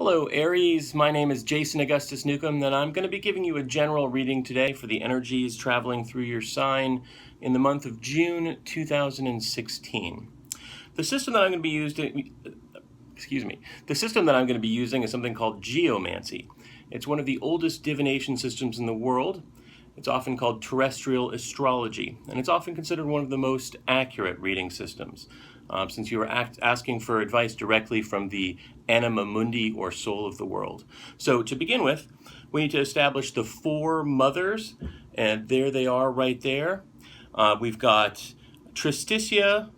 Hello Aries, my name is Jason Augustus Newcomb, and I'm going to be giving you a general reading today for the energies traveling through your sign in the month of June 2016. The system that I'm going to be using is something called Geomancy. It's one of the oldest divination systems in the world. It's often called Terrestrial Astrology, and it's often considered one of the most accurate reading systems, since you are asking for advice directly from the anima mundi, or soul of the world. So to begin with, we need to establish the four mothers, and there they are right there. We've got Tristitia,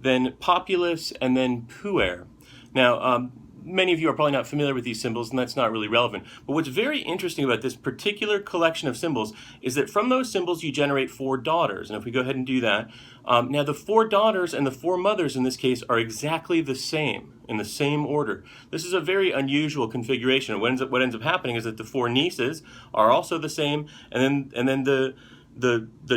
then Populus, and then Puer. Now, many of you are probably not familiar with these symbols, and that's not really relevant. But what's very interesting about this particular collection of symbols is that from those symbols you generate four daughters. And if we go ahead and do that, now the four daughters and the four mothers in this case are exactly the same, in the same order. This is a very unusual configuration. What ends up happening is that the four nieces are also the same, and then the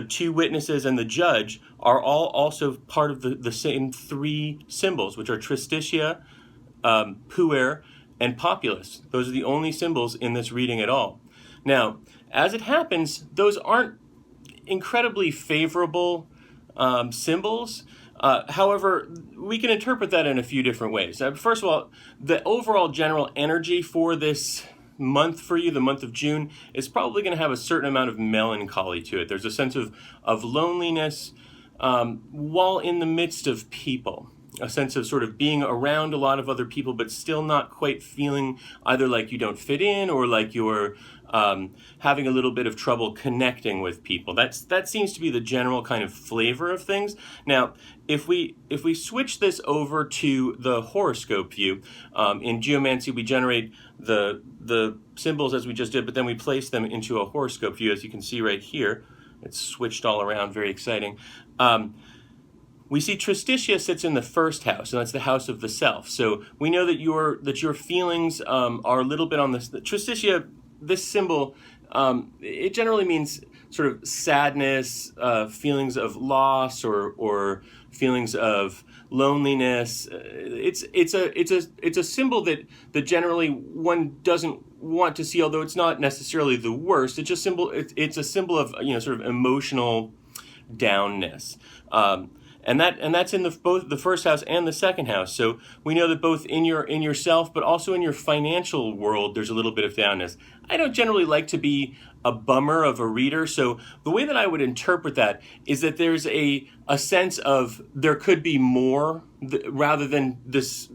two witnesses and the judge are all also part of the same three symbols, which are Tristitia, Puer, and Populus. Those are the only symbols in this reading at all. Now, as it happens, those aren't incredibly favorable symbols. However, we can interpret that in a few different ways. First of all, the overall general energy for this month for you, the month of June, is probably going to have a certain amount of melancholy to it. There's a sense of loneliness while in the midst of people. A sense of sort of being around a lot of other people, but still not quite feeling either like you don't fit in or like you're having a little bit of trouble connecting with people. That seems to be the general kind of flavor of things. Now, if we switch this over to the horoscope view, in Geomancy we generate the symbols as we just did, but then we place them into a horoscope view, as you can see right here. It's switched all around, very exciting. We see Tristitia sits in the first house, and that's the house of the self. So we know that your feelings are a little bit on this. Tristitia, this symbol, it generally means sort of sadness, feelings of loss, or feelings of loneliness. It's a symbol that generally one doesn't want to see, although it's not necessarily the worst. It's a symbol of sort of emotional downness. And that's in both the first house and the second house. So we know that both in yourself, but also in your financial world, there's a little bit of downness. I don't generally like to be a bummer of a reader. So the way that I would interpret that is that there's a sense of there could be more, rather than this,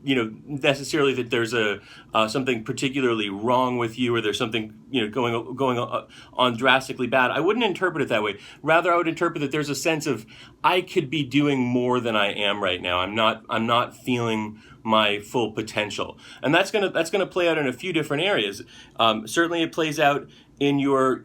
necessarily that there's something particularly wrong with you, or there's something going on drastically bad. I wouldn't interpret it that way. Rather, I would interpret that there's a sense of I could be doing more than I am right now. I'm not feeling my full potential, and that's gonna play out in a few different areas. Certainly, it plays out in your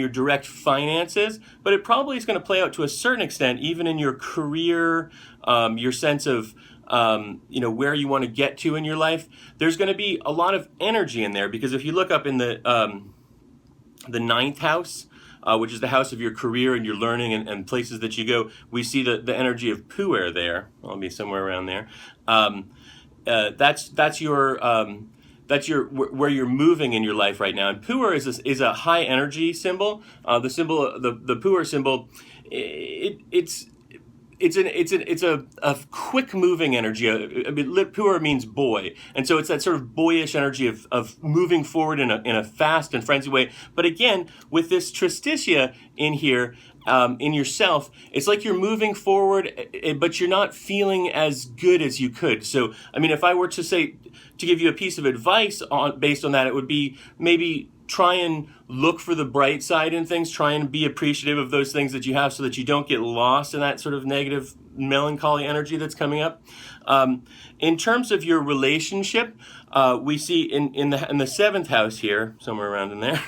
direct finances, but it probably is going to play out to a certain extent even in your career, your sense of where you want to get to in your life. There's going to be a lot of energy in there, because if you look up in the ninth house, which is the house of your career and your learning and places that you go, we see the energy of Puer there. I'll be somewhere around there. That's where you're moving in your life right now. And Puer is a high energy symbol. The Puer symbol, it's a quick moving energy. Puer means boy, and so it's that sort of boyish energy of moving forward in a fast and frenzied way. But again, with this Tristitia in here, in yourself, it's like you're moving forward, but you're not feeling as good as you could. So, if I were to give you a piece of advice based on that, it would be maybe try and look for the bright side in things. Try and be appreciative of those things that you have, so that you don't get lost in that sort of negative melancholy energy that's coming up. In terms of your relationship, we see in the seventh house here, somewhere around in there,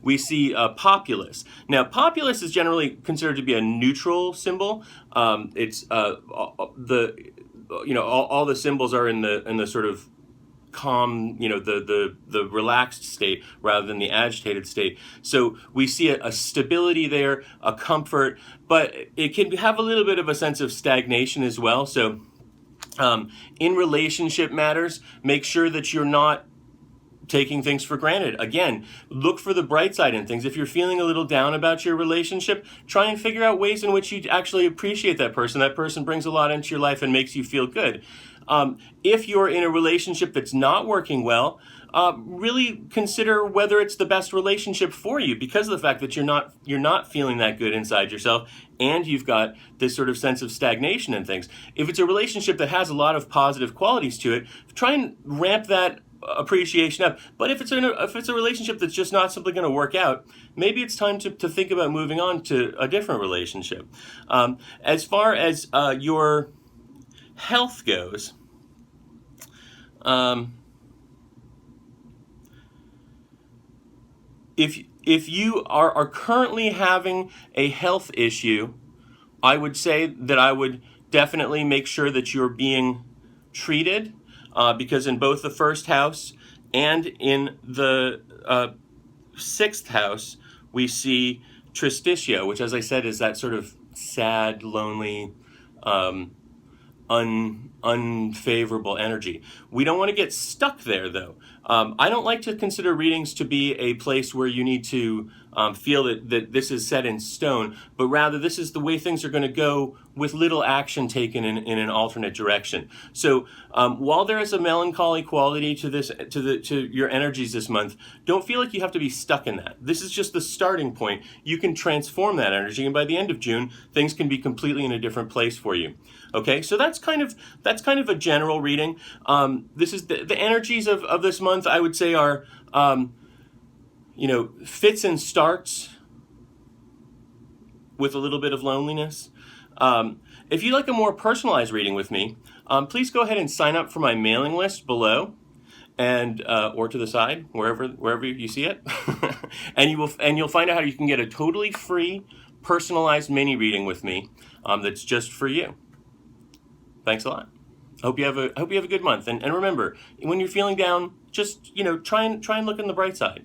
we see Populus. Now, Populus is generally considered to be a neutral symbol. It's all the symbols are in the sort of calm, the relaxed state rather than the agitated state. So we see a stability there, a comfort, but it can have a little bit of a sense of stagnation as well. So In relationship matters, make sure that you're not taking things for granted. Again, look for the bright side in things. If you're feeling a little down about your relationship, try and figure out ways in which you actually appreciate that person. That person brings a lot into your life and makes you feel good. If you're in a relationship that's not working well, really consider whether it's the best relationship for you, because of the fact that you're not feeling that good inside yourself, and you've got this sort of sense of stagnation in things. If it's a relationship that has a lot of positive qualities to it, try and ramp that appreciation up. But if it's a relationship that's just not simply going to work out, maybe it's time to think about moving on to a different relationship. As far as your health goes, if you are currently having a health issue, I would say that I would definitely make sure that you're being treated, because in both the first house and in the sixth house, we see Tristitia, which, as I said, is that sort of sad, lonely, unfavorable energy. We don't want to get stuck there, though. I don't like to consider readings to be a place where you need to feel that this is set in stone, but rather this is the way things are going to go with little action taken in an alternate direction. So while there is a melancholy quality to this, to your energies this month, don't feel like you have to be stuck in that. This is just the starting point. You can transform that energy, and by the end of June, things can be completely in a different place for you. Okay, so that's kind of a general reading. This is the energies of this month, I would say, are fits and starts with a little bit of loneliness. If you'd like a more personalized reading with me, please go ahead and sign up for my mailing list below, and or to the side, wherever you see it, and you'll find out how you can get a totally free, personalized mini reading with me that's just for you. Thanks a lot. Hope you have a good month, and remember, when you're feeling down, just try and look on the bright side.